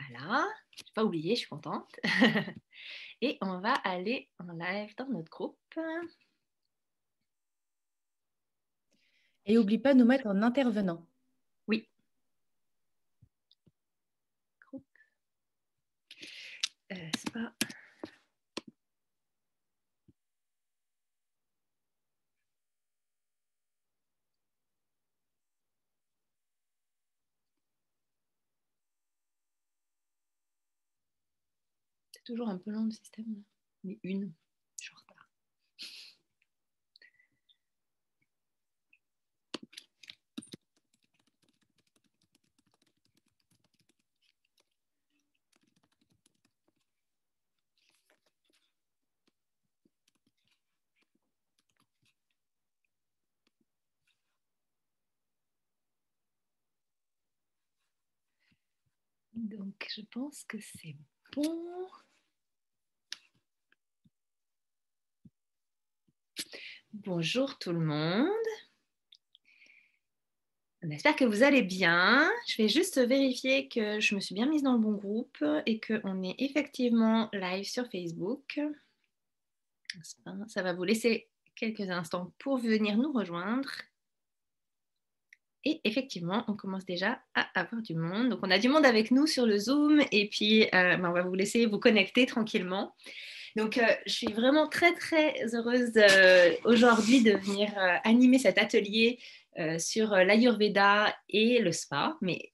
Voilà, je n'ai pas oublié, je suis contente. Et on va aller en live dans notre groupe. Et n'oublie pas de nous mettre en intervenant. Oui. Groupe. C'est pas... C'est toujours un peu long le système. Mais je suis en retard. Donc, je pense que c'est bon. Bonjour tout le monde. On espère que vous allez bien. Je vais juste vérifier que je me suis bien mise dans le bon groupe et qu'on est effectivement live sur Facebook. Ça va vous laisser quelques instants pour venir nous rejoindre. Et effectivement, on commence déjà à avoir du monde. Donc, on a du monde avec nous sur le Zoom et puis on va vous laisser vous connecter tranquillement. Donc, je suis vraiment très, très heureuse aujourd'hui de venir animer cet atelier sur l'Ayurveda et le spa, mais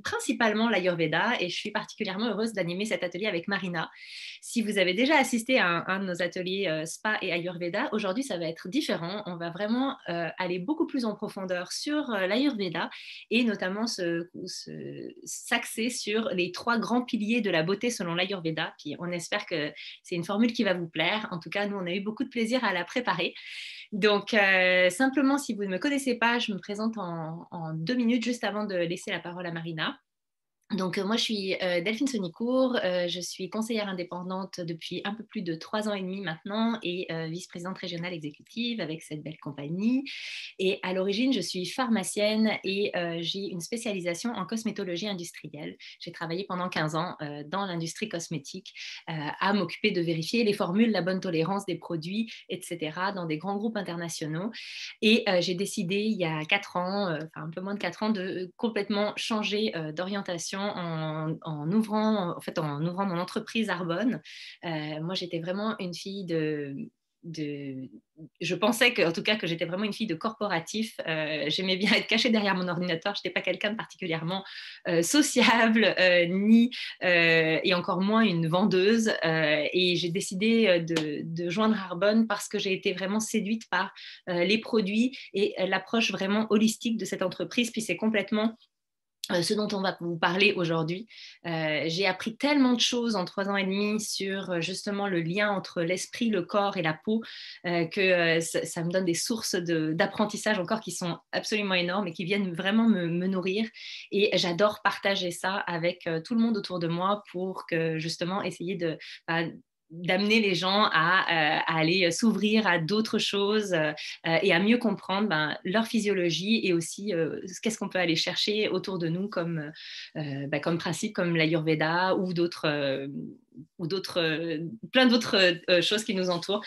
principalement l'Ayurveda, et je suis particulièrement heureuse d'animer cet atelier avec Marina. Si vous avez déjà assisté à un de nos ateliers spa et Ayurveda, aujourd'hui ça va être différent. On va vraiment aller beaucoup plus en profondeur sur l'Ayurveda et notamment s'axer sur les 3 grands piliers de la beauté selon l'Ayurveda. Puis on espère que c'est une formule qui va vous plaire. En tout cas, nous, on a eu beaucoup de plaisir à la préparer. Donc, simplement, si vous ne me connaissez pas, je me présente en 2 minutes, juste avant de laisser la parole à Marina. Donc, moi, je suis Delphine Sonicourt, je suis conseillère indépendante depuis un peu plus de 3 ans et demi maintenant et vice-présidente régionale exécutive avec cette belle compagnie. Et à l'origine, je suis pharmacienne et j'ai une spécialisation en cosmétologie industrielle. J'ai travaillé pendant 15 ans dans l'industrie cosmétique à m'occuper de vérifier les formules, la bonne tolérance des produits, etc., dans des grands groupes internationaux. Et j'ai décidé il y a 4 ans, enfin un peu moins de 4 ans, de complètement changer d'orientation en ouvrant mon entreprise Arbonne. Moi, j'étais vraiment une fille je pensais que, en tout cas, que j'étais vraiment une fille de corporatif. J'aimais bien être cachée derrière mon ordinateur. Je n'étais pas quelqu'un de particulièrement sociable, et encore moins une vendeuse. Et j'ai décidé de joindre Arbonne parce que j'ai été vraiment séduite par les produits et l'approche vraiment holistique de cette entreprise. Puis c'est complètement ce dont on va vous parler aujourd'hui. J'ai appris tellement de choses en 3 ans et demi sur justement le lien entre l'esprit, le corps et la peau que ça me donne des sources d'apprentissage encore qui sont absolument énormes et qui viennent vraiment me nourrir. Et j'adore partager ça avec tout le monde autour de moi pour que justement essayer d'amener les gens à aller s'ouvrir à d'autres choses et à mieux comprendre leur physiologie et aussi qu'est-ce qu'on peut aller chercher autour de nous comme principe comme l'Ayurveda ou plein d'autres choses qui nous entourent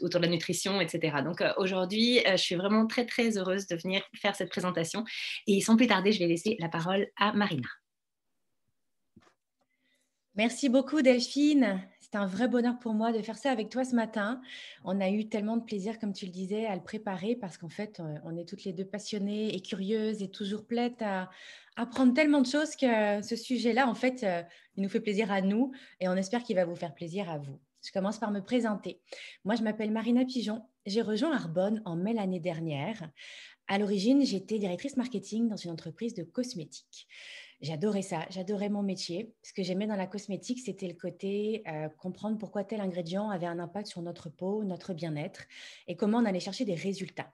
autour de la nutrition, etc. Donc aujourd'hui, je suis vraiment très, très heureuse de venir faire cette présentation. Et sans plus tarder, je vais laisser la parole à Marina. Merci beaucoup Delphine. C'est un vrai bonheur pour moi de faire ça avec toi ce matin. On a eu tellement de plaisir, comme tu le disais, à le préparer parce qu'en fait, on est toutes les deux passionnées et curieuses et toujours prêtes à apprendre tellement de choses que ce sujet-là, en fait, il nous fait plaisir à nous et on espère qu'il va vous faire plaisir à vous. Je commence par me présenter. Moi, je m'appelle Marina Pigeon. J'ai rejoint Arbonne en mai l'année dernière. À l'origine, j'étais directrice marketing dans une entreprise de cosmétiques. J'adorais ça, j'adorais mon métier. Ce que j'aimais dans la cosmétique, c'était le côté comprendre pourquoi tel ingrédient avait un impact sur notre peau, notre bien-être et comment on allait chercher des résultats.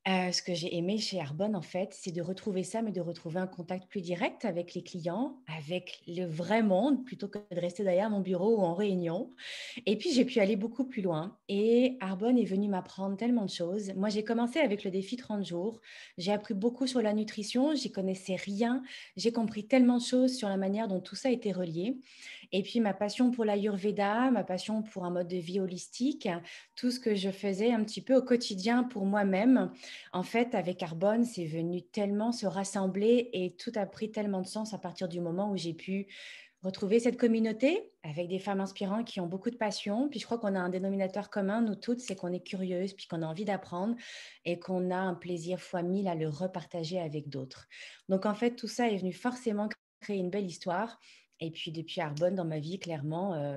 Ce que j'ai aimé chez Arbonne, en fait, c'est de retrouver ça, mais de retrouver un contact plus direct avec les clients, avec le vrai monde, plutôt que de rester derrière mon bureau ou en réunion. Et puis, j'ai pu aller beaucoup plus loin et Arbonne est venu m'apprendre tellement de choses. Moi, j'ai commencé avec le défi 30 jours. J'ai appris beaucoup sur la nutrition, j'y connaissais rien. J'ai compris tellement de choses sur la manière dont tout ça était relié. Et puis, ma passion pour l'Ayurveda, ma passion pour un mode de vie holistique, tout ce que je faisais un petit peu au quotidien pour moi-même. En fait, avec Arbonne, c'est venu tellement se rassembler et tout a pris tellement de sens à partir du moment où j'ai pu retrouver cette communauté avec des femmes inspirantes qui ont beaucoup de passion. Puis je crois qu'on a un dénominateur commun, nous toutes, c'est qu'on est curieuse, puis qu'on a envie d'apprendre et qu'on a un plaisir fois mille à le repartager avec d'autres. Donc en fait, tout ça est venu forcément créer une belle histoire. Et puis depuis Arbonne, dans ma vie, clairement,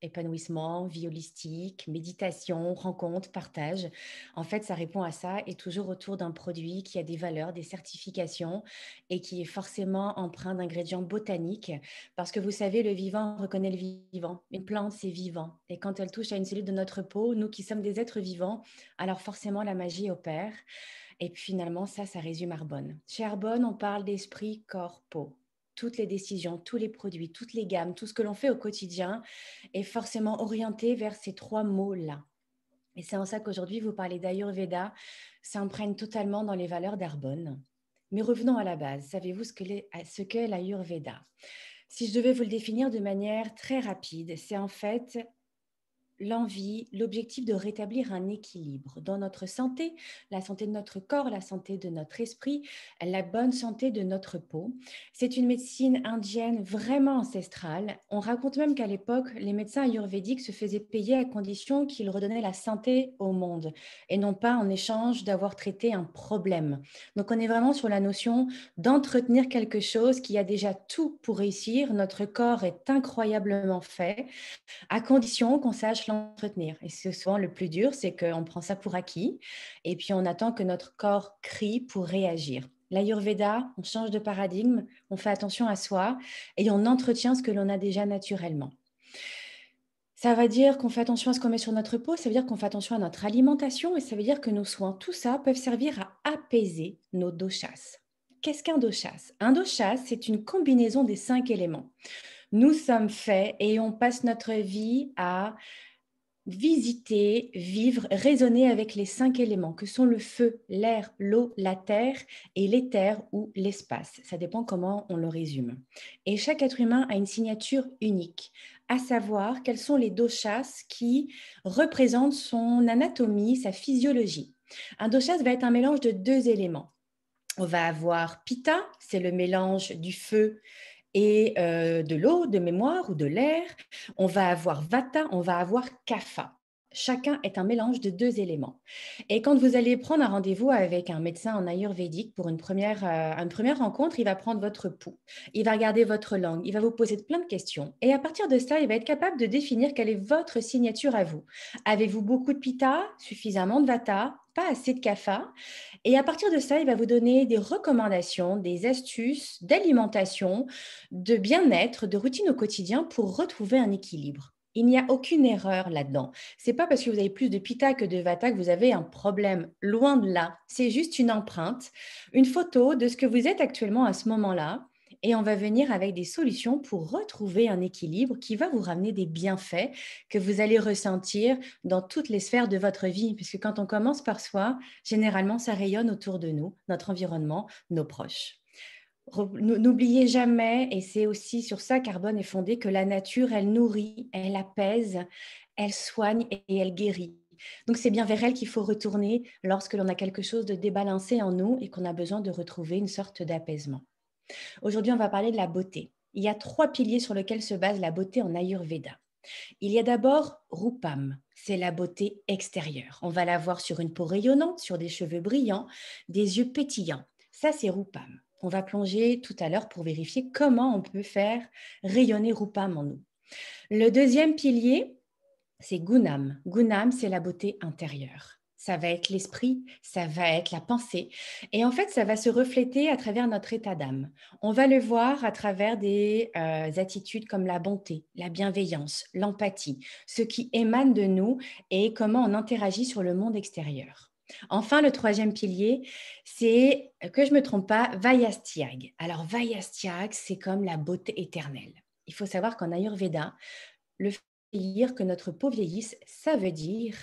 épanouissement, vie holistique, méditation, rencontre, partage. En fait, ça répond à ça et toujours autour d'un produit qui a des valeurs, des certifications et qui est forcément empreint d'ingrédients botaniques parce que vous savez, le vivant reconnaît le vivant. Une plante, c'est vivant. Et quand elle touche à une cellule de notre peau, nous qui sommes des êtres vivants, alors forcément la magie opère. Et puis finalement, ça résume Arbonne. Chez Arbonne, on parle d'esprit, corps, peau. Toutes les décisions, tous les produits, toutes les gammes, tout ce que l'on fait au quotidien est forcément orienté vers ces trois mots-là. Et c'est en ça qu'aujourd'hui, vous parlez d'Ayurveda, ça imprègne totalement dans les valeurs d'Arbonne. Mais revenons à la base. Savez-vous ce qu'est l'Ayurveda? Si je devais vous le définir de manière très rapide, c'est en fait l'envie, l'objectif de rétablir un équilibre dans notre santé, la santé de notre corps, la santé de notre esprit, la bonne santé de notre peau. C'est une médecine indienne vraiment ancestrale. On raconte même qu'à l'époque, les médecins ayurvédiques se faisaient payer à condition qu'ils redonnaient la santé au monde et non pas en échange d'avoir traité un problème. Donc on est vraiment sur la notion d'entretenir quelque chose qui a déjà tout pour réussir. Notre corps est incroyablement fait à condition qu'on sache l'entretenir. Et c'est souvent le plus dur, c'est qu'on prend ça pour acquis et puis on attend que notre corps crie pour réagir. L'Ayurveda, on change de paradigme, on fait attention à soi et on entretient ce que l'on a déjà naturellement. Ça va dire qu'on fait attention à ce qu'on met sur notre peau, ça veut dire qu'on fait attention à notre alimentation et ça veut dire que nos soins, tout ça peuvent servir à apaiser nos doshas. Qu'est-ce qu'un doshas? Un doshas, c'est une combinaison des 5 éléments. Nous sommes faits et on passe notre vie à visiter, vivre, raisonner avec les 5 éléments que sont le feu, l'air, l'eau, la terre et l'éther ou l'espace. Ça dépend comment on le résume. Et chaque être humain a une signature unique, à savoir quels sont les doshas qui représentent son anatomie, sa physiologie. Un doshas va être un mélange de 2 éléments. On va avoir Pitta, c'est le mélange du feu et de l'eau, de mémoire ou de l'air. On va avoir Vata, on va avoir Kapha. Chacun est un mélange de 2 éléments. Et quand vous allez prendre un rendez-vous avec un médecin en ayurvédique pour une première rencontre, il va prendre votre pouls, il va regarder votre langue, il va vous poser plein de questions. Et à partir de ça, il va être capable de définir quelle est votre signature à vous. Avez-vous beaucoup de Pitta, suffisamment de Vata, pas assez de Kapha? Et à partir de ça, il va vous donner des recommandations, des astuces d'alimentation, de bien-être, de routine au quotidien pour retrouver un équilibre. Il n'y a aucune erreur là-dedans. C'est pas parce que vous avez plus de Pitta que de Vata que vous avez un problème. Loin de là. C'est juste une empreinte, une photo de ce que vous êtes actuellement à ce moment-là. Et on va venir avec des solutions pour retrouver un équilibre qui va vous ramener des bienfaits que vous allez ressentir dans toutes les sphères de votre vie. Puisque quand on commence par soi, généralement, ça rayonne autour de nous, notre environnement, nos proches. N'oubliez jamais, et c'est aussi sur ça qu'Arbonne est fondée, que la nature, elle nourrit, elle apaise, elle soigne et elle guérit. Donc c'est bien vers elle qu'il faut retourner lorsque l'on a quelque chose de débalancé en nous et qu'on a besoin de retrouver une sorte d'apaisement. Aujourd'hui, on va parler de la beauté. Il y a 3 piliers sur lesquels se base la beauté en Ayurveda. Il y a d'abord Rupam, c'est la beauté extérieure. On va la voir sur une peau rayonnante, sur des cheveux brillants, des yeux pétillants. Ça, c'est Rupam. On va plonger tout à l'heure pour vérifier comment on peut faire rayonner Rupam en nous. Le deuxième pilier, c'est Gunam. Gunam, c'est la beauté intérieure. Ça va être l'esprit, ça va être la pensée. Et en fait, ça va se refléter à travers notre état d'âme. On va le voir à travers des attitudes comme la bonté, la bienveillance, l'empathie, ce qui émane de nous et comment on interagit sur le monde extérieur. Enfin, le troisième pilier, c'est, que je ne me trompe pas, Vayastyag. Alors, Vayastyag, c'est comme la beauté éternelle. Il faut savoir qu'en Ayurveda, le fait de vieillir, que notre peau vieillisse, ça veut dire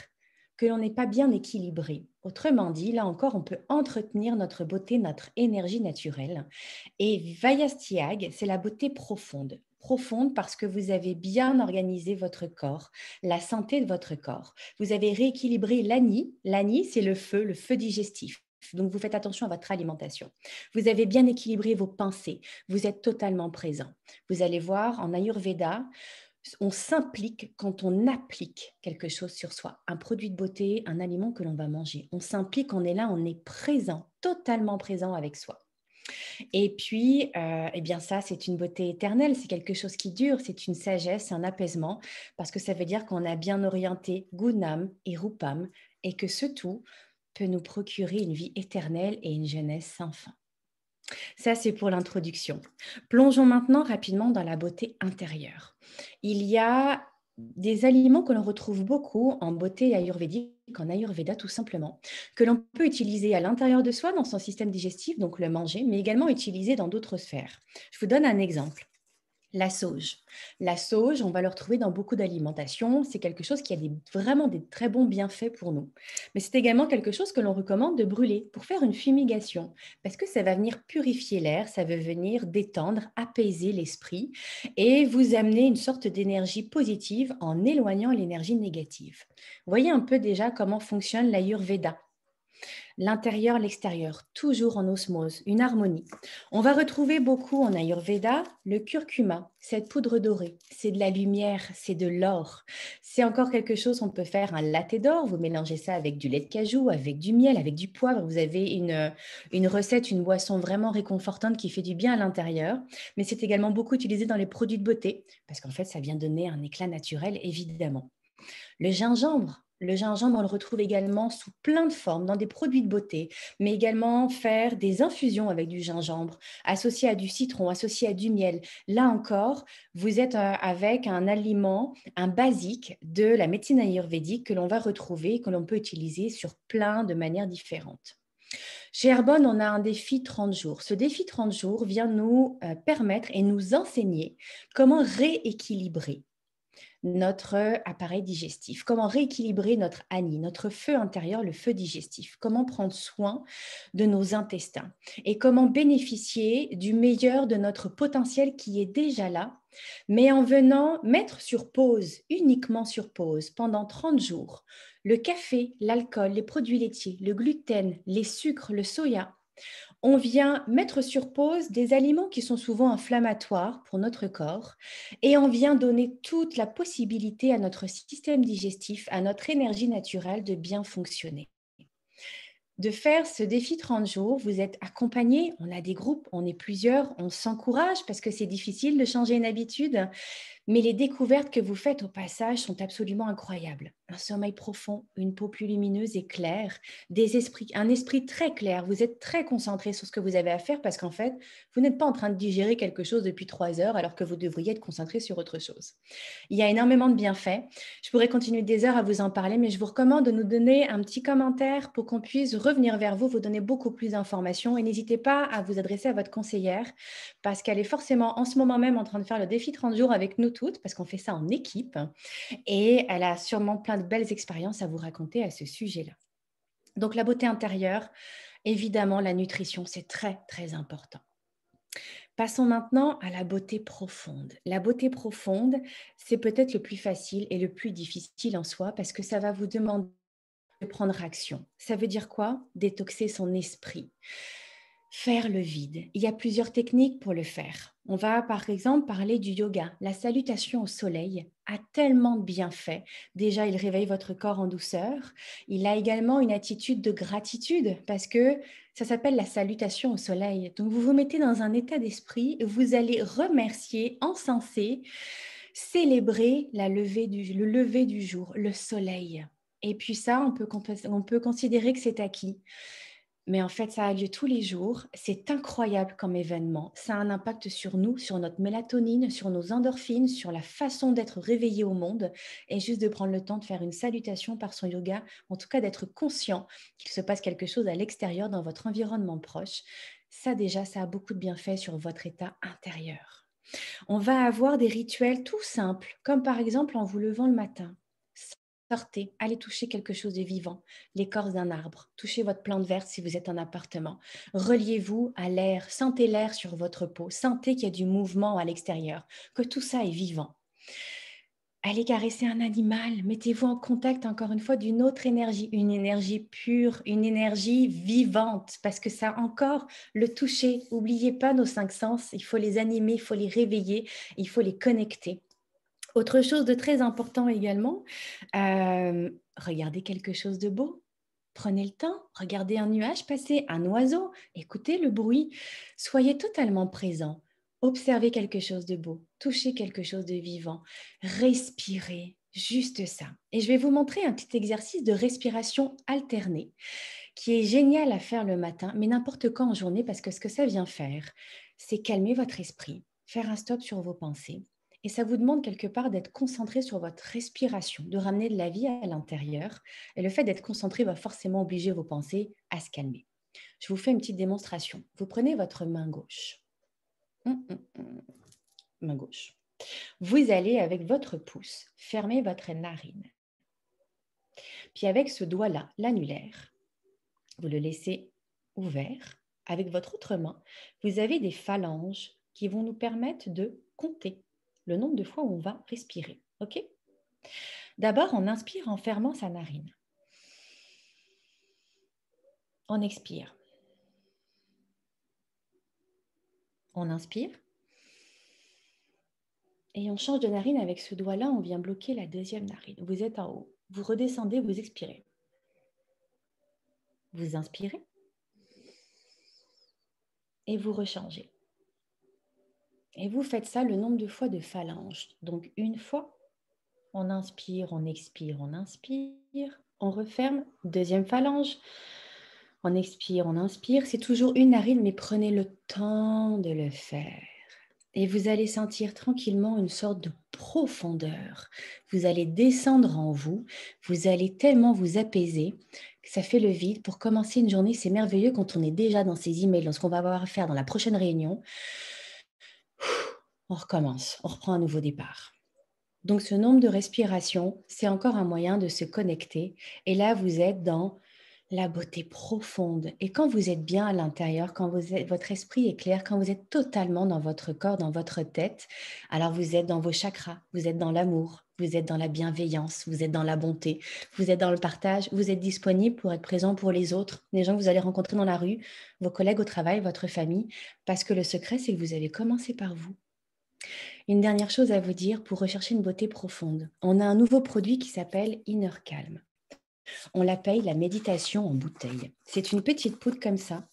que l'on n'est pas bien équilibré. Autrement dit, là encore, on peut entretenir notre beauté, notre énergie naturelle. Et Vayastyag, c'est la beauté profonde. Profonde parce que vous avez bien organisé votre corps, la santé de votre corps. Vous avez rééquilibré l'ani. L'ani, c'est le feu digestif. Donc, vous faites attention à votre alimentation. Vous avez bien équilibré vos pensées. Vous êtes totalement présent. Vous allez voir, en Ayurveda, on s'implique quand on applique quelque chose sur soi, un produit de beauté, un aliment que l'on va manger. On s'implique, on est là, on est présent, totalement présent avec soi. Et puis, eh bien ça, c'est une beauté éternelle, c'est quelque chose qui dure, c'est une sagesse, un apaisement, parce que ça veut dire qu'on a bien orienté Gunam et Rupam, et que ce tout peut nous procurer une vie éternelle et une jeunesse sans fin. Ça, c'est pour l'introduction. Plongeons maintenant rapidement dans la beauté intérieure. Il y a des aliments que l'on retrouve beaucoup en beauté ayurvédique, en Ayurveda tout simplement, que l'on peut utiliser à l'intérieur de soi dans son système digestif, donc le manger, mais également utiliser dans d'autres sphères. Je vous donne un exemple. La sauge. La sauge, on va le retrouver dans beaucoup d'alimentations. C'est quelque chose qui a vraiment des très bons bienfaits pour nous. Mais c'est également quelque chose que l'on recommande de brûler pour faire une fumigation, parce que ça va venir purifier l'air, ça va venir détendre, apaiser l'esprit et vous amener une sorte d'énergie positive en éloignant l'énergie négative. Voyez un peu déjà comment fonctionne l'Ayurveda. L'intérieur, l'extérieur, toujours en osmose, une harmonie. On va retrouver beaucoup en Ayurveda le curcuma, cette poudre dorée. C'est de la lumière, c'est de l'or. C'est encore quelque chose, on peut faire un latte d'or, vous mélangez ça avec du lait de cajou, avec du miel, avec du poivre. Vous avez une recette, une boisson vraiment réconfortante qui fait du bien à l'intérieur. Mais c'est également beaucoup utilisé dans les produits de beauté, parce qu'en fait, ça vient donner un éclat naturel, évidemment. Le gingembre, on le retrouve également sous plein de formes, dans des produits de beauté, mais également faire des infusions avec du gingembre, associé à du citron, associé à du miel. Là encore, vous êtes avec un aliment, un basique de la médecine ayurvédique que l'on va retrouver, que l'on peut utiliser sur plein de manières différentes. Chez Herbonne, on a un défi 30 jours. Ce défi 30 jours vient nous permettre et nous enseigner comment rééquilibrer notre appareil digestif, comment rééquilibrer notre ani, notre feu intérieur, le feu digestif, comment prendre soin de nos intestins et comment bénéficier du meilleur de notre potentiel qui est déjà là, mais en venant mettre sur pause, uniquement sur pause, pendant 30 jours, le café, l'alcool, les produits laitiers, le gluten, les sucres, le soya. On vient mettre sur pause des aliments qui sont souvent inflammatoires pour notre corps et on vient donner toute la possibilité à notre système digestif, à notre énergie naturelle de bien fonctionner. De faire ce défi 30 jours, vous êtes accompagné, on a des groupes, on est plusieurs, on s'encourage parce que c'est difficile de changer une habitude, mais les découvertes que vous faites au passage sont absolument incroyables. Un sommeil profond, une peau plus lumineuse et claire, un esprit très clair. Vous êtes très concentré sur ce que vous avez à faire parce qu'en fait, vous n'êtes pas en train de digérer quelque chose depuis 3 heures alors que vous devriez être concentré sur autre chose. Il y a énormément de bienfaits. Je pourrais continuer des heures à vous en parler, mais je vous recommande de nous donner un petit commentaire pour qu'on puisse revenir vers vous, vous donner beaucoup plus d'informations. Et n'hésitez pas à vous adresser à votre conseillère parce qu'elle est forcément en ce moment même en train de faire le défi 30 jours avec nous toutes, parce qu'on fait ça en équipe. Et elle a sûrement plein de belles expériences à vous raconter à ce sujet-là. Donc la beauté intérieure, évidemment, la nutrition, c'est très, très important. Passons maintenant à la beauté profonde. La beauté profonde, c'est peut-être le plus facile et le plus difficile en soi parce que ça va vous demander de prendre action. Ça veut dire quoi? Détoxer son esprit. Faire le vide. Il y a plusieurs techniques pour le faire. On va par exemple parler du yoga. La salutation au soleil a tellement de bienfaits. Déjà, il réveille votre corps en douceur. Il a également une attitude de gratitude parce que ça s'appelle la salutation au soleil. Donc, vous vous mettez dans un état d'esprit, vous allez remercier, encenser, célébrer le lever du jour, le soleil. Et puis ça, on peut considérer que c'est acquis. Mais en fait, ça a lieu tous les jours. C'est incroyable comme événement. Ça a un impact sur nous, sur notre mélatonine, sur nos endorphines, sur la façon d'être réveillé au monde. Et juste de prendre le temps de faire une salutation par son yoga, en tout cas d'être conscient qu'il se passe quelque chose à l'extérieur dans votre environnement proche. Ça déjà, ça a beaucoup de bienfaits sur votre état intérieur. On va avoir des rituels tout simples, comme par exemple en vous levant le matin. Sortez, allez toucher quelque chose de vivant, l'écorce d'un arbre, touchez votre plante verte si vous êtes en appartement. Reliez-vous à l'air, sentez l'air sur votre peau, sentez qu'il y a du mouvement à l'extérieur, que tout ça est vivant. Allez caresser un animal, mettez-vous en contact encore une fois d'une autre énergie, une énergie pure, une énergie vivante, parce que ça encore, le toucher, n'oubliez pas nos cinq sens, il faut les animer, il faut les réveiller, il faut les connecter. Autre chose de très important également, regardez quelque chose de beau. Prenez le temps, regardez un nuage passer, un oiseau, écoutez le bruit. Soyez totalement présent. Observez quelque chose de beau, touchez quelque chose de vivant, respirez, juste ça. Et je vais vous montrer un petit exercice de respiration alternée qui est génial à faire le matin, mais n'importe quand en journée, parce que ce que ça vient faire, c'est calmer votre esprit, faire un stop sur vos pensées. Et ça vous demande quelque part d'être concentré sur votre respiration, de ramener de la vie à l'intérieur. Et le fait d'être concentré va forcément obliger vos pensées à se calmer. Je vous fais une petite démonstration. Vous prenez votre main gauche. Main gauche. Vous allez, avec votre pouce, fermer votre narine. Puis avec ce doigt-là, l'annulaire, vous le laissez ouvert. Avec votre autre main, vous avez des phalanges qui vont nous permettre de compter le nombre de fois où on va respirer. OK? D'abord, on inspire en fermant sa narine. On expire. On inspire. Et on change de narine avec ce doigt-là, on vient bloquer la deuxième narine. Vous êtes en haut. Vous redescendez, vous expirez. Vous inspirez. Et vous rechangez. Et vous faites ça le nombre de fois de phalanges. Donc, une fois, on inspire, on expire, on inspire. On referme, deuxième phalange. On expire, on inspire. C'est toujours une narine, mais prenez le temps de le faire. Et vous allez sentir tranquillement une sorte de profondeur. Vous allez descendre en vous. Vous allez tellement vous apaiser que ça fait le vide. Pour commencer une journée, c'est merveilleux quand on est déjà dans ses emails, dans ce qu'on va avoir à faire dans la prochaine réunion. On recommence, on reprend un nouveau départ. Donc, ce nombre de respirations, c'est encore un moyen de se connecter. Et là, vous êtes dans la beauté profonde. Et quand vous êtes bien à l'intérieur, quand votre esprit est clair, quand vous êtes totalement dans votre corps, dans votre tête, alors vous êtes dans vos chakras, vous êtes dans l'amour, vous êtes dans la bienveillance, vous êtes dans la bonté, vous êtes dans le partage, vous êtes disponible pour être présent pour les autres, les gens que vous allez rencontrer dans la rue, vos collègues au travail, votre famille, parce que le secret, c'est que vous avez commencé par vous. Une dernière chose à vous dire pour rechercher une beauté profonde. On a un nouveau produit qui s'appelle Inner Calm. On l'appelle la méditation en bouteille. C'est une petite poudre comme ça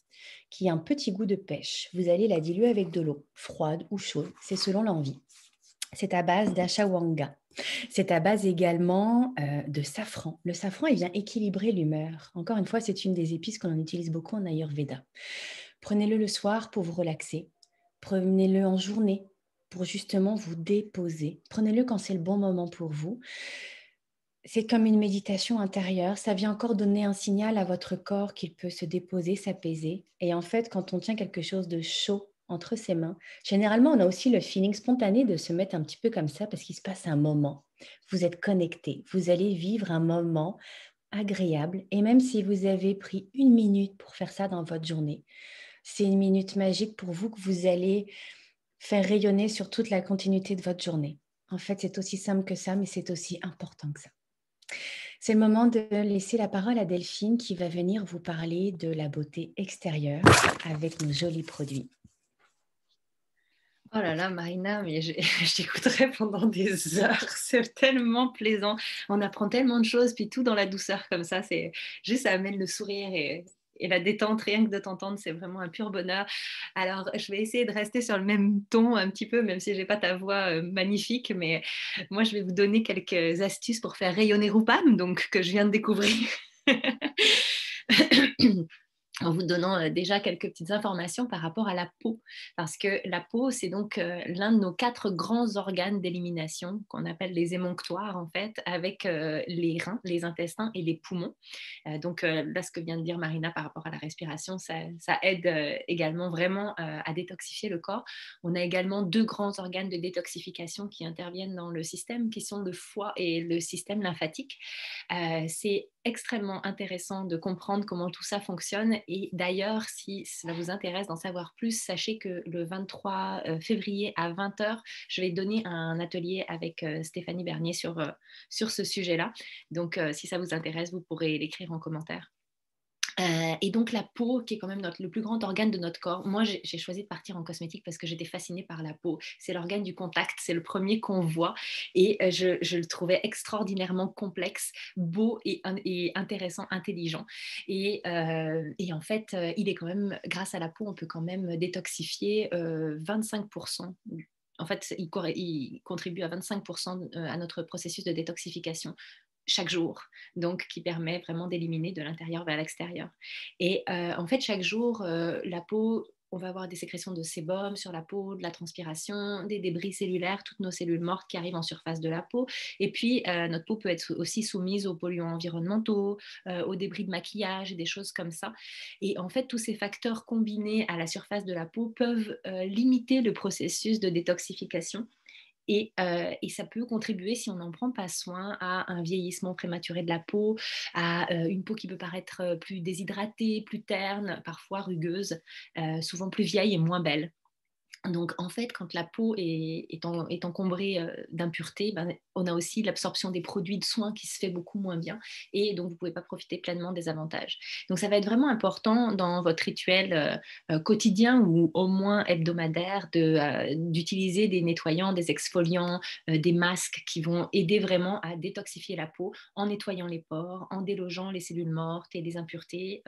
qui a un petit goût de pêche. Vous allez la diluer avec de l'eau, froide ou chaude, c'est selon l'envie. C'est à base d'ashwagandha. C'est à base également de safran. Le safran, il vient équilibrer l'humeur. Encore une fois, c'est une des épices qu'on utilise beaucoup en Ayurveda. Prenez-le le soir pour vous relaxer. Prenez-le en journée pour justement vous déposer. Prenez-le quand c'est le bon moment pour vous. C'est comme une méditation intérieure. Ça vient encore donner un signal à votre corps qu'il peut se déposer, s'apaiser. Et en fait, quand on tient quelque chose de chaud entre ses mains, généralement, on a aussi le feeling spontané de se mettre un petit peu comme ça parce qu'il se passe un moment. Vous êtes connecté. Vous allez vivre un moment agréable. Et même si vous avez pris 1 minute pour faire ça dans votre journée, c'est une minute magique pour vous que vous allez faire rayonner sur toute la continuité de votre journée. En fait, c'est aussi simple que ça, mais c'est aussi important que ça. C'est le moment de laisser la parole à Delphine qui va venir vous parler de la beauté extérieure avec nos jolis produits. Oh là là, Marina, mais je t'écouterai pendant des heures. C'est tellement plaisant. On apprend tellement de choses, puis tout dans la douceur comme ça. C'est juste, ça amène le sourire et la détente. Rien que de t'entendre, c'est vraiment un pur bonheur. Alors, je vais essayer de rester sur le même ton un petit peu, même si j'ai pas ta voix magnifique. Mais moi, je vais vous donner quelques astuces pour faire rayonner Rupam, donc que je viens de découvrir. en vous donnant déjà quelques petites informations par rapport à la peau. Parce que la peau, c'est donc l'un de nos 4 grands organes d'élimination qu'on appelle les émonctoires, en fait, avec les reins, les intestins et les poumons. Donc là, ce que vient de dire Marina par rapport à la respiration, ça aide également vraiment à détoxifier le corps. On a également 2 grands organes de détoxification qui interviennent dans le système, qui sont le foie et le système lymphatique. C'est extrêmement intéressant de comprendre comment tout ça fonctionne. Et d'ailleurs, si cela vous intéresse d'en savoir plus, sachez que le 23 février à 20h, je vais donner un atelier avec Stéphanie Bernier sur ce sujet-là. Donc, si ça vous intéresse, vous pourrez l'écrire en commentaire. Et donc la peau, qui est quand même le plus grand organe de notre corps. Moi, j'ai choisi de partir en cosmétique parce que j'étais fascinée par la peau. C'est l'organe du contact, c'est le premier qu'on voit. Et je le trouvais extraordinairement complexe, beau et intéressant, intelligent. Et en fait, il est quand même, grâce à la peau, on peut quand même détoxifier 25%. En fait, il contribue à 25% à notre processus de détoxification chaque jour, donc qui permet vraiment d'éliminer de l'intérieur vers l'extérieur. Et en fait, chaque jour, la peau, on va avoir des sécrétions de sébum sur la peau, de la transpiration, des débris cellulaires, toutes nos cellules mortes qui arrivent en surface de la peau. Et puis, notre peau peut être aussi soumise aux polluants environnementaux, aux débris de maquillage et des choses comme ça. Et en fait, tous ces facteurs combinés à la surface de la peau peuvent limiter le processus de détoxification. Et ça peut contribuer, si on n'en prend pas soin, à un vieillissement prématuré de la peau, à une peau qui peut paraître plus déshydratée, plus terne, parfois rugueuse, souvent plus vieille et moins belle. Donc, en fait, quand la peau est encombrée d'impuretés, ben, on a aussi l'absorption des produits de soins qui se fait beaucoup moins bien et donc vous ne pouvez pas profiter pleinement des avantages. Donc, ça va être vraiment important dans votre rituel quotidien ou au moins hebdomadaire d'utiliser des nettoyants, des exfoliants, des masques qui vont aider vraiment à détoxifier la peau en nettoyant les pores, en délogeant les cellules mortes et les impuretés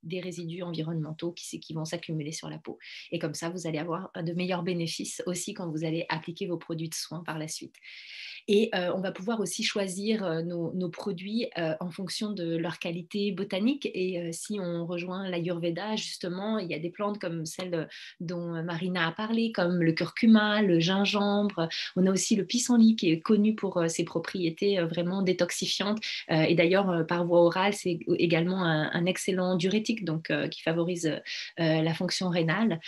des résidus environnementaux qui vont s'accumuler sur la peau. Et comme ça, vous allez avoir de meilleurs bénéfices aussi quand vous allez appliquer vos produits de soins par la suite. Et on va pouvoir aussi choisir nos produits en fonction de leur qualité botanique. Et si on rejoint l'Ayurveda, justement, il y a des plantes comme celle dont Marina a parlé, comme le curcuma, le gingembre. On a aussi le pissenlit qui est connu pour ses propriétés vraiment détoxifiantes. Et d'ailleurs, par voie orale, c'est également un excellent diurétique, donc qui favorise la fonction rénale.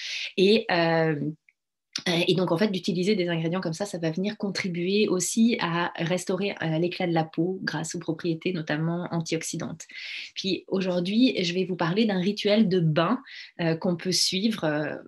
Et donc, en fait, d'utiliser des ingrédients comme ça va venir contribuer aussi à restaurer l'éclat de la peau grâce aux propriétés notamment antioxydantes. Puis aujourd'hui, je vais vous parler d'un rituel de bain qu'on peut suivre.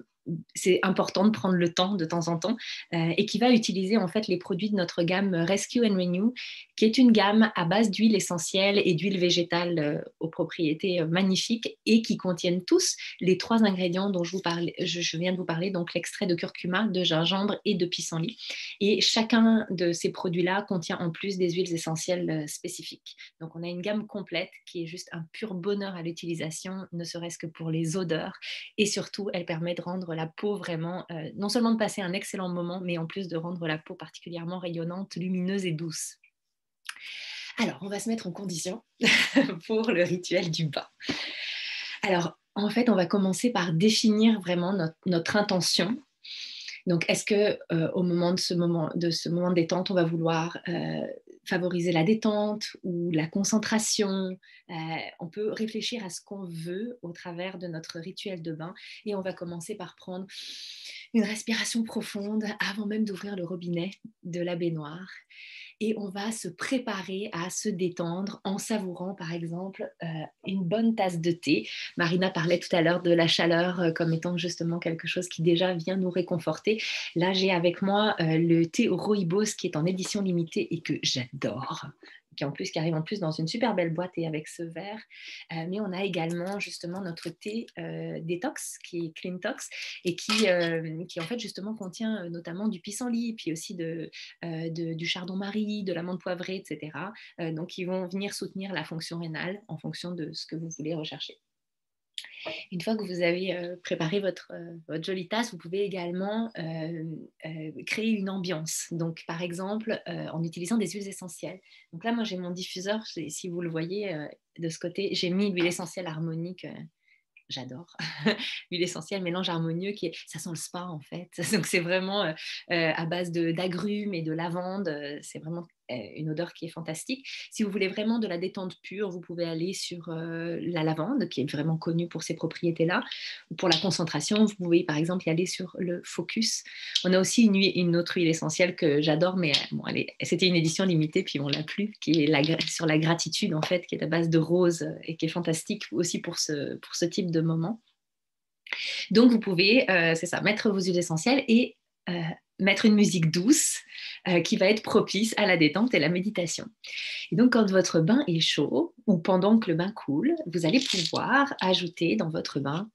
C'est important de prendre le temps en temps, et qui va utiliser en fait les produits de notre gamme Rescue and Renew, qui est une gamme à base d'huile essentielle et d'huile végétale aux propriétés magnifiques et qui contiennent tous les 3 ingrédients dont je viens de vous parler, donc l'extrait de curcuma, de gingembre et de pissenlit. Et chacun de ces produits-là contient en plus des huiles essentielles spécifiques. Donc on a une gamme complète qui est juste un pur bonheur à l'utilisation, ne serait-ce que pour les odeurs. Et surtout, elle permet de rendre la peau vraiment, non seulement de passer un excellent moment, mais en plus de rendre la peau particulièrement rayonnante, lumineuse et douce. Alors, on va se mettre en condition pour le rituel du bain. Alors, en fait, on va commencer par définir vraiment notre intention. Donc, est-ce que au moment de ce moment de détente, on va vouloir favoriser la détente ou la concentration? On peut réfléchir à ce qu'on veut au travers de notre rituel de bain et on va commencer par prendre une respiration profonde avant même d'ouvrir le robinet de la baignoire. Et on va se préparer à se détendre en savourant par exemple une bonne tasse de thé. Marina parlait tout à l'heure de la chaleur comme étant justement quelque chose qui déjà vient nous réconforter. Là, j'ai avec moi le thé au rooibos qui est en édition limitée et que j'adore, qui arrive en plus dans une super belle boîte et avec ce verre. Mais on a également justement notre thé détox qui est Cleantox et qui en fait justement contient notamment du pissenlit, puis aussi du chardon-marie, de l'amande poivrée, etc. Donc qui vont venir soutenir la fonction rénale en fonction de ce que vous voulez rechercher. Une fois que vous avez préparé votre jolie tasse, vous pouvez également créer une ambiance. Donc, par exemple, en utilisant des huiles essentielles. Donc là, moi, j'ai mon diffuseur. Si vous le voyez de ce côté, j'ai mis l'huile essentielle harmonique j'adore. L'huile essentielle, mélange harmonieux, ça sent le spa en fait. Donc c'est vraiment à base d'agrumes et de lavande. C'est vraiment une odeur qui est fantastique. Si vous voulez vraiment de la détente pure, vous pouvez aller sur la lavande, qui est vraiment connue pour ces propriétés-là. Pour la concentration, vous pouvez par exemple y aller sur le focus. On a aussi une autre huile essentielle que j'adore, mais bon, c'était une édition limitée, puis on l'a plus, qui est sur la gratitude en fait, qui est à base de rose et qui est fantastique aussi pour ce type de moment. Donc vous pouvez, c'est ça, mettre vos huiles essentielles et mettre une musique douce qui va être propice à la détente et la méditation. Et donc, quand votre bain est chaud ou pendant que le bain coule, vous allez pouvoir ajouter dans votre bain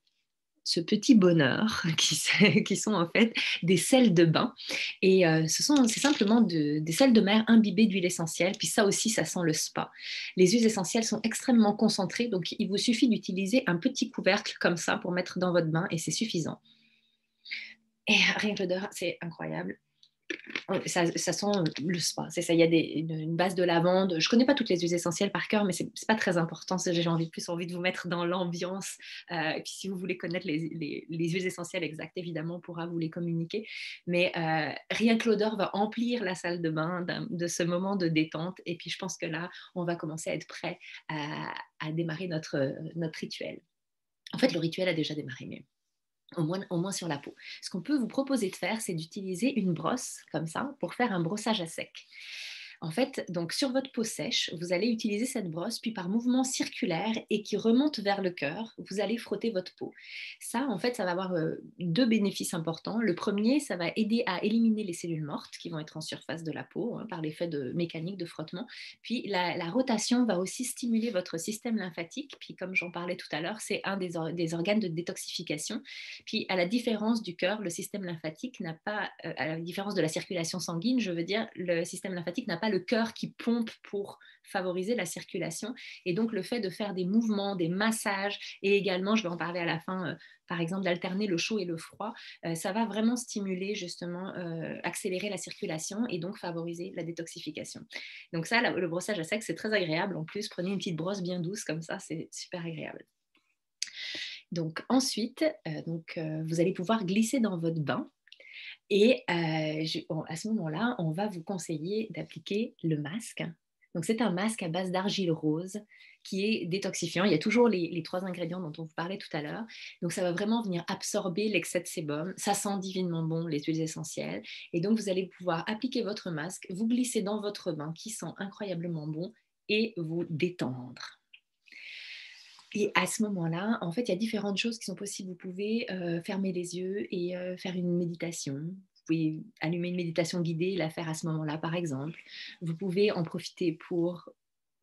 ce petit bonheur qui sont en fait des sels de bain. Et c'est simplement des sels de mer imbibés d'huile essentielle. Puis ça aussi, ça sent le spa. Les huiles essentielles sont extrêmement concentrées, donc il vous suffit d'utiliser un petit couvercle comme ça pour mettre dans votre bain et c'est suffisant. Et rien que l'odeur, c'est incroyable. Ça sent le spa, c'est ça. Il y a une base de lavande. Je connais pas toutes les huiles essentielles par cœur, mais c'est pas très important. J'ai plus envie de vous mettre dans l'ambiance. Et puis si vous voulez connaître les huiles essentielles exactes, évidemment, on pourra vous les communiquer. Mais rien que l'odeur va emplir la salle de bain de ce moment de détente. Et puis je pense que là, on va commencer à être prêt à démarrer notre rituel. En fait, le rituel a déjà démarré, mais au moins sur la peau. Ce qu'on peut vous proposer de faire, c'est d'utiliser une brosse comme ça pour faire un brossage à sec. En fait, donc sur votre peau sèche, vous allez utiliser cette brosse, puis par mouvement circulaire et qui remonte vers le cœur, vous allez frotter votre peau. Ça, en fait, ça va avoir deux bénéfices importants. Le premier, ça va aider à éliminer les cellules mortes qui vont être en surface de la peau par l'effet mécanique de frottement. Puis la rotation va aussi stimuler votre système lymphatique. Puis comme j'en parlais tout à l'heure, c'est un des organes de détoxification. Puis à la différence du cœur, le système lymphatique n'a pas, à la différence de la circulation sanguine, je veux dire, le système lymphatique n'a pas le cœur qui pompe pour favoriser la circulation. Et donc, le fait de faire des mouvements, des massages, et également, je vais en parler à la fin, par exemple, d'alterner le chaud et le froid, ça va vraiment stimuler, justement, accélérer la circulation et donc favoriser la détoxification. Donc ça, le brossage à sec, c'est très agréable. En plus, prenez une petite brosse bien douce comme ça, c'est super agréable. Donc ensuite, vous allez pouvoir glisser dans votre bain. Et à ce moment-là, on va vous conseiller d'appliquer le masque. Donc, c'est un masque à base d'argile rose qui est détoxifiant. Il y a toujours les 3 ingrédients dont on vous parlait tout à l'heure. Donc, ça va vraiment venir absorber l'excès de sébum. Ça sent divinement bon, les huiles essentielles. Et donc, vous allez pouvoir appliquer votre masque, vous glisser dans votre bain qui sent incroyablement bon et vous détendre. Et à ce moment-là, en fait, il y a différentes choses qui sont possibles. Vous pouvez fermer les yeux et faire une méditation. Vous pouvez allumer une méditation guidée et la faire à ce moment-là, par exemple. Vous pouvez en profiter pour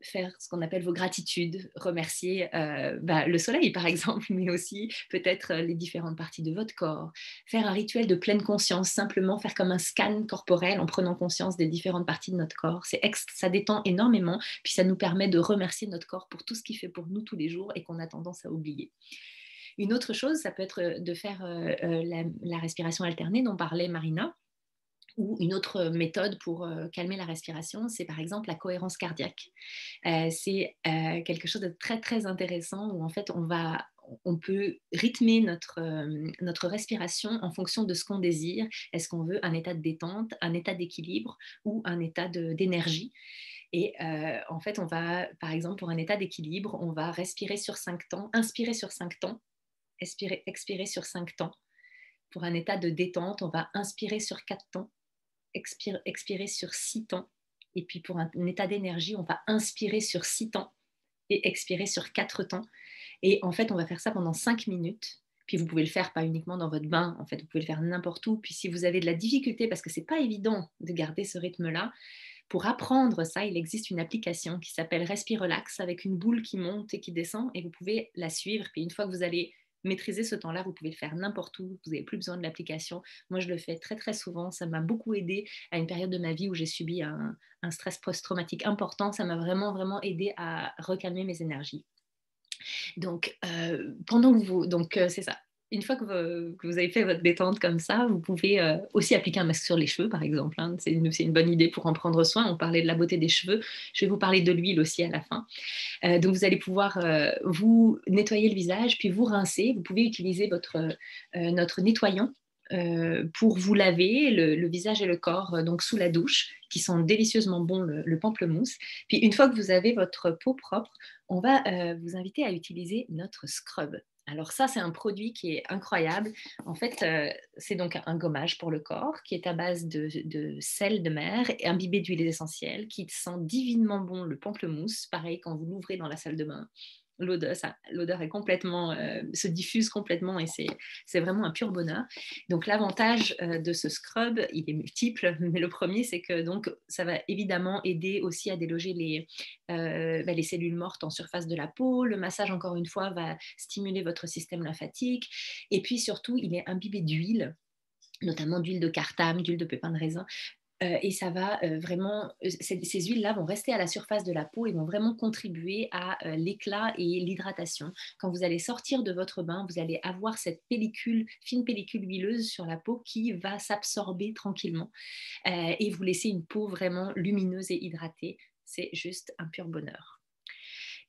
faire ce qu'on appelle vos gratitudes, remercier le soleil par exemple, mais aussi peut-être les différentes parties de votre corps, faire un rituel de pleine conscience, simplement faire comme un scan corporel en prenant conscience des différentes parties de notre corps. Ça détend énormément, puis ça nous permet de remercier notre corps pour tout ce qu'il fait pour nous tous les jours et qu'on a tendance à oublier. Une autre chose, ça peut être de faire la respiration alternée dont parlait Marina. Ou une autre méthode pour calmer la respiration, c'est par exemple la cohérence cardiaque. C'est quelque chose de très très intéressant où en fait on peut rythmer notre respiration en fonction de ce qu'on désire. Est-ce qu'on veut un état de détente, un état d'équilibre ou un état d'énergie? Et en fait, on va, par exemple, pour un état d'équilibre, on va respirer sur 5 temps, inspirer sur 5 temps, expirer sur 5 temps. Pour un état de détente, on va inspirer sur 4 temps, expirer sur 6 temps. Et puis pour un état d'énergie, on va inspirer sur 6 temps et expirer sur 4 temps. Et en fait, on va faire ça pendant 5 minutes. Puis vous pouvez le faire pas uniquement dans votre bain, en fait, vous pouvez le faire n'importe où. Puis si vous avez de la difficulté, parce que c'est pas évident de garder ce rythme-là, pour apprendre ça, il existe une application qui s'appelle Respirelax avec une boule qui monte et qui descend et vous pouvez la suivre. Puis une fois que vous allez maîtriser ce temps-là, vous pouvez le faire n'importe où, vous n'avez plus besoin de l'application. Moi, je le fais très très souvent, ça m'a beaucoup aidé à une période de ma vie où j'ai subi un stress post-traumatique important, ça m'a vraiment vraiment aidé à recalmer mes énergies. Donc, c'est ça. une fois que vous avez fait votre détente comme ça, vous pouvez aussi appliquer un masque sur les cheveux, par exemple. Hein. C'est une bonne idée pour en prendre soin. On parlait de la beauté des cheveux. Je vais vous parler de l'huile aussi à la fin. Donc, vous allez pouvoir vous nettoyer le visage, puis vous rincer. Vous pouvez utiliser notre nettoyant pour vous laver le visage et le corps donc sous la douche, qui sont délicieusement bons, le pamplemousse. Puis une fois que vous avez votre peau propre, on va vous inviter à utiliser notre scrub. Alors ça, c'est un produit qui est incroyable. En fait, c'est donc un gommage pour le corps qui est à base de sel de mer et imbibé d'huiles essentielles qui sent divinement bon le pamplemousse. Pareil, quand vous l'ouvrez dans la salle de bain, l'odeur est complètement, se diffuse complètement et c'est vraiment un pur bonheur. Donc l'avantage de ce scrub, il est multiple, mais le premier, c'est que donc, ça va évidemment aider aussi à déloger les cellules mortes en surface de la peau. Le massage, encore une fois, va stimuler votre système lymphatique. Et puis surtout, il est imbibé d'huile, notamment d'huile de cartame, d'huile de pépins de raisin. Et ça va vraiment, ces huiles-là vont rester à la surface de la peau et vont vraiment contribuer à l'éclat et l'hydratation. Quand vous allez sortir de votre bain, vous allez avoir cette fine pellicule huileuse sur la peau qui va s'absorber tranquillement et vous laisser une peau vraiment lumineuse et hydratée. C'est juste un pur bonheur.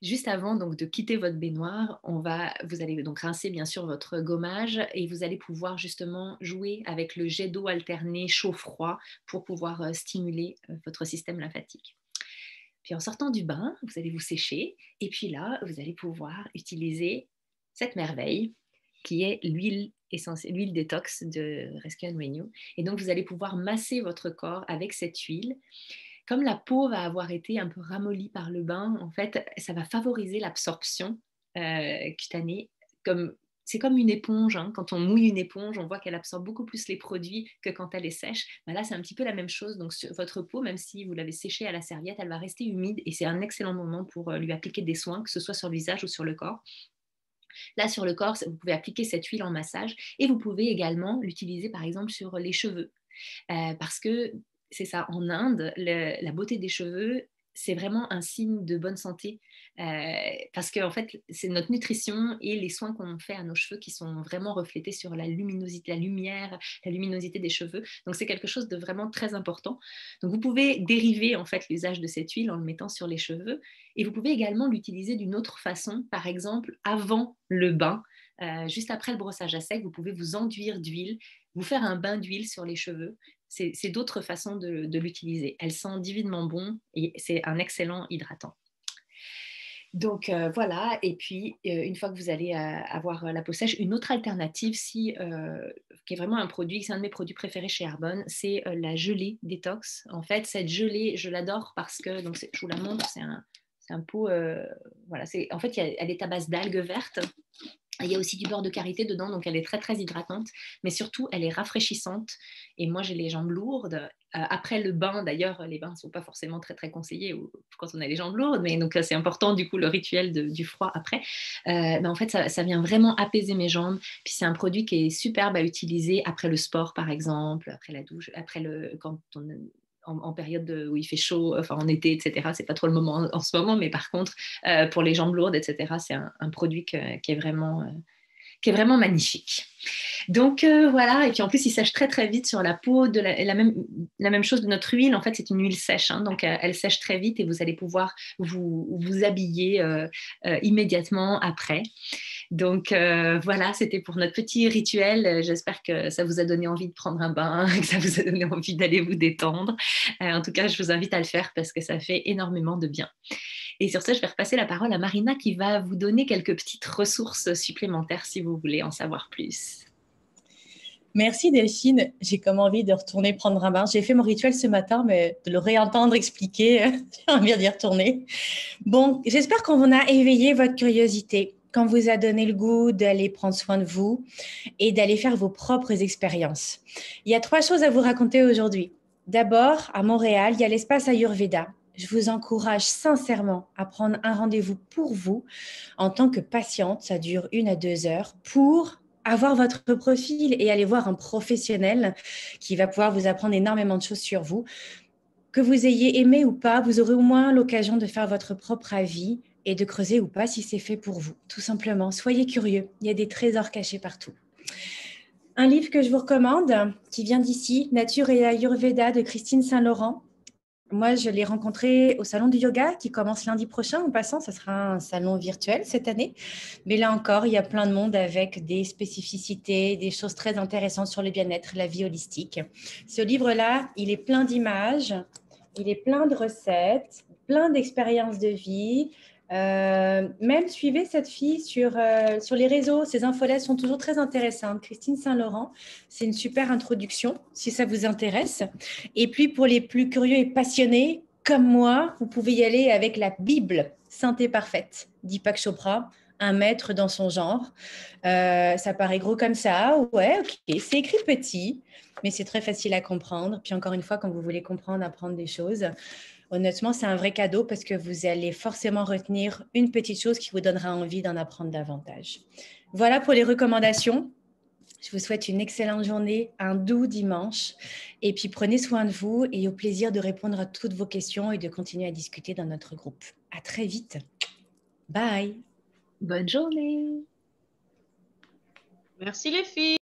Juste avant donc de quitter votre baignoire, vous allez donc rincer bien sûr votre gommage et vous allez pouvoir justement jouer avec le jet d'eau alterné chaud-froid pour pouvoir stimuler votre système lymphatique. Puis en sortant du bain, vous allez vous sécher et puis là, vous allez pouvoir utiliser cette merveille qui est l'huile détox de Rescue and Renew. Et donc, vous allez pouvoir masser votre corps avec cette huile. Comme la peau va avoir été un peu ramollie par le bain, en fait, ça va favoriser l'absorption cutanée. C'est comme une éponge. Hein. Quand on mouille une éponge, on voit qu'elle absorbe beaucoup plus les produits que quand elle est sèche. Ben là, c'est un petit peu la même chose. Donc, sur votre peau, même si vous l'avez séchée à la serviette, elle va rester humide et c'est un excellent moment pour lui appliquer des soins, que ce soit sur le visage ou sur le corps. Là, sur le corps, vous pouvez appliquer cette huile en massage et vous pouvez également l'utiliser, par exemple, sur les cheveux. Parce que c'est ça, en Inde, la beauté des cheveux, c'est vraiment un signe de bonne santé parce que en fait, c'est notre nutrition et les soins qu'on fait à nos cheveux qui sont vraiment reflétés sur la luminosité, la lumière, la luminosité des cheveux. Donc, c'est quelque chose de vraiment très important. Donc, vous pouvez dériver en fait l'usage de cette huile en le mettant sur les cheveux et vous pouvez également l'utiliser d'une autre façon, par exemple avant le bain. Juste après le brossage à sec, vous pouvez vous enduire d'huile, vous faire un bain d'huile sur les cheveux. C'est d'autres façons de l'utiliser. Elle sent divinement bon et c'est un excellent hydratant. Donc voilà, et puis une fois que vous allez avoir la peau sèche, une autre alternative, qui est vraiment un produit, c'est un de mes produits préférés chez Arbonne, c'est la gelée détox. En fait, cette gelée, je l'adore parce que, donc je vous la montre, c'est un pot, voilà, en fait, elle est à base d'algues vertes. Il y a aussi du beurre de karité dedans, donc elle est très très hydratante, mais surtout elle est rafraîchissante. Et moi j'ai les jambes lourdes. Après le bain, d'ailleurs, les bains ne sont pas forcément très très conseillés quand on a les jambes lourdes, mais donc c'est important du coup le rituel du froid après. Mais en fait ça vient vraiment apaiser mes jambes. Puis c'est un produit qui est superbe à utiliser après le sport par exemple, après la douche, quand on en période où il fait chaud, enfin en été, etc. C'est pas trop le moment en ce moment, mais par contre, pour les jambes lourdes, etc., c'est un produit qui est vraiment magnifique. Donc voilà, et puis en plus il sèche très très vite sur la peau. La même chose de notre huile, en fait c'est une huile sèche, hein, donc elle sèche très vite et vous allez pouvoir vous habiller immédiatement après. Donc voilà, c'était pour notre petit rituel. J'espère que ça vous a donné envie de prendre un bain, que ça vous a donné envie d'aller vous détendre. En tout cas, je vous invite à le faire parce que ça fait énormément de bien. Et sur ça, je vais repasser la parole à Marina qui va vous donner quelques petites ressources supplémentaires si vous voulez en savoir plus. Merci Delphine, j'ai comme envie de retourner prendre un bain. J'ai fait mon rituel ce matin, mais de le réentendre expliquer, j'ai envie d'y retourner. Bon, j'espère qu'on vous a éveillé votre curiosité, qu'on vous a donné le goût d'aller prendre soin de vous et d'aller faire vos propres expériences. Il y a 3 choses à vous raconter aujourd'hui. D'abord, à Montréal, il y a l'espace Ayurveda. Je vous encourage sincèrement à prendre un rendez-vous pour vous en tant que patiente. Ça dure 1 à 2 heures pour avoir votre profil et aller voir un professionnel qui va pouvoir vous apprendre énormément de choses sur vous. Que vous ayez aimé ou pas, vous aurez au moins l'occasion de faire votre propre avis et de creuser ou pas si c'est fait pour vous. Tout simplement, soyez curieux. Il y a des trésors cachés partout. Un livre que je vous recommande, qui vient d'ici, Nature et Ayurveda de Christine Saint-Laurent. Moi, je l'ai rencontrée au salon du yoga qui commence lundi prochain. En passant, ce sera un salon virtuel cette année. Mais là encore, il y a plein de monde avec des spécificités, des choses très intéressantes sur le bien-être, la vie holistique. Ce livre-là, il est plein d'images, il est plein de recettes, plein d'expériences de vie. Même suivez cette fille sur les réseaux. Ses infolettes sont toujours très intéressantes. Christine Saint-Laurent, c'est une super introduction si ça vous intéresse. Et puis pour les plus curieux et passionnés, comme moi, vous pouvez y aller avec la Bible Sainte et Parfaite d'Deepak Chopra, un maître dans son genre. Ça paraît gros comme ça. Ouais, ok. C'est écrit petit, mais c'est très facile à comprendre. Puis encore une fois, quand vous voulez comprendre, apprendre des choses, honnêtement, c'est un vrai cadeau parce que vous allez forcément retenir une petite chose qui vous donnera envie d'en apprendre davantage. Voilà pour les recommandations. Je vous souhaite une excellente journée, un doux dimanche. Et puis prenez soin de vous et au plaisir de répondre à toutes vos questions et de continuer à discuter dans notre groupe. À très vite. Bye. Bonne journée! Merci les filles.